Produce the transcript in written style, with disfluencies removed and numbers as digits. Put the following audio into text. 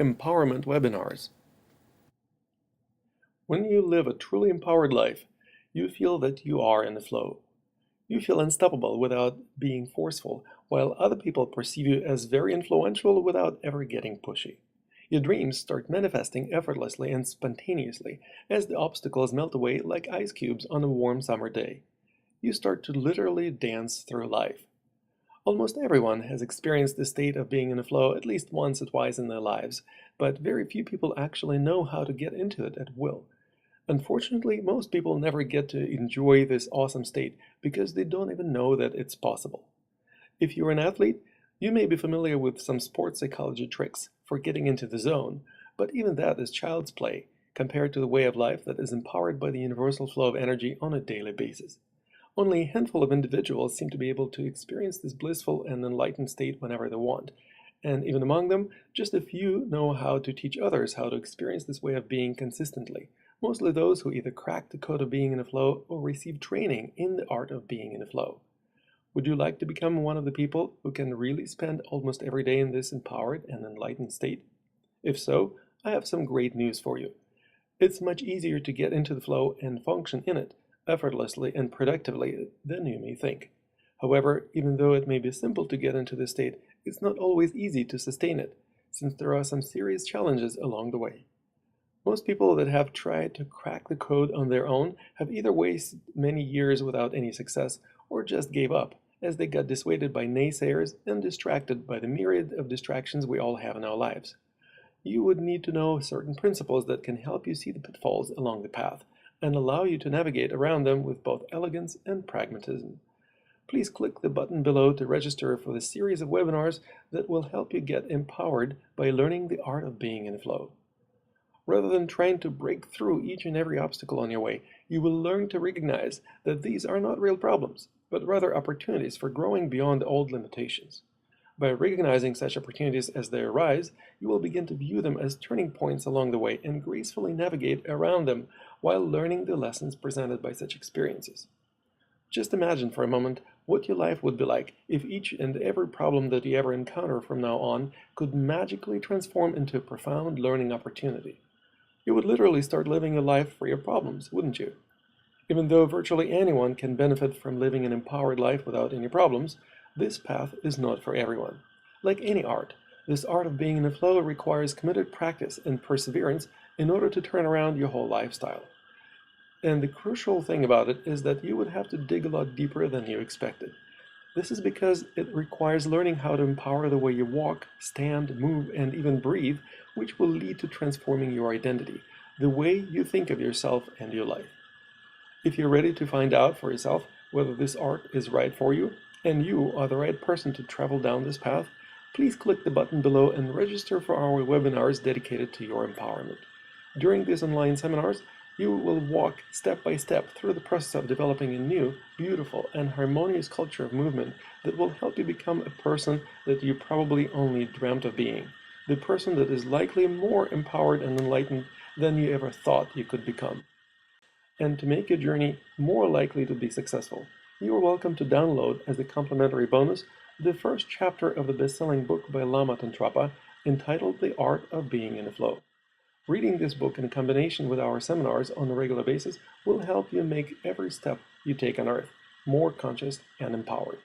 Empowerment webinars. When you live a truly empowered life, you feel that you are in the flow. You feel unstoppable without being forceful, while other people perceive you as very influential without ever getting pushy. Your dreams start manifesting effortlessly and spontaneously as the obstacles melt away like ice cubes on a warm summer day. You start to literally dance through life. Almost everyone has experienced the state of being in a flow at least once or twice in their lives, but very few people actually know how to get into it at will. Unfortunately, most people never get to enjoy this awesome state because they don't even know that it's possible. If you're an athlete, you may be familiar with some sports psychology tricks for getting into the zone, but even that is child's play compared to the way of life that is empowered by the universal flow of energy on a daily basis. Only a handful of individuals seem to be able to experience this blissful and enlightened state whenever they want. And even among them, just a few know how to teach others how to experience this way of being consistently. Mostly those who either crack the code of being in a flow or receive training in the art of being in a flow. Would you like to become one of the people who can really spend almost every day in this empowered and enlightened state? If so, I have some great news for you. It's much easier to get into the flow and function in it effortlessly and productively than you may think. However, even though it may be simple to get into this state, it's not always easy to sustain it, since there are some serious challenges along the way. Most people that have tried to crack the code on their own have either wasted many years without any success or just gave up, as they got dissuaded by naysayers and distracted by the myriad of distractions we all have in our lives. You would need to know certain principles that can help you see the pitfalls along the path and allow you to navigate around them with both elegance and pragmatism. Please click the button below to register for the series of webinars that will help you get empowered by learning the art of being in flow. Rather than trying to break through each and every obstacle on your way, you will learn to recognize that these are not real problems, but rather opportunities for growing beyond old limitations. By recognizing such opportunities as they arise, you will begin to view them as turning points along the way and gracefully navigate around them while learning the lessons presented by such experiences. Just imagine for a moment what your life would be like if each and every problem that you ever encounter from now on could magically transform into a profound learning opportunity. You would literally start living a life free of problems, wouldn't you? Even though virtually anyone can benefit from living an empowered life without any problems, this path is not for everyone. Like any art, this art of being in a flow requires committed practice and perseverance in order to turn around your whole lifestyle. And the crucial thing about it is that you would have to dig a lot deeper than you expected. This is because it requires learning how to empower the way you walk, stand, move, and even breathe, which will lead to transforming your identity, the way you think of yourself and your life. If you're ready to find out for yourself whether this art is right for you, and you are the right person to travel down this path, please click the button below and register for our webinars dedicated to your empowerment. During these online seminars, you will walk step by step through the process of developing a new, beautiful, and harmonious culture of movement that will help you become a person that you probably only dreamt of being, the person that is likely more empowered and enlightened than you ever thought you could become. And to make your journey more likely to be successful, you are welcome to download as a complimentary bonus the first chapter of the best-selling book by Lama Tantrapa entitled The Art of Being in the Flow. Reading this book in combination with our seminars on a regular basis will help you make every step you take on Earth more conscious and empowered.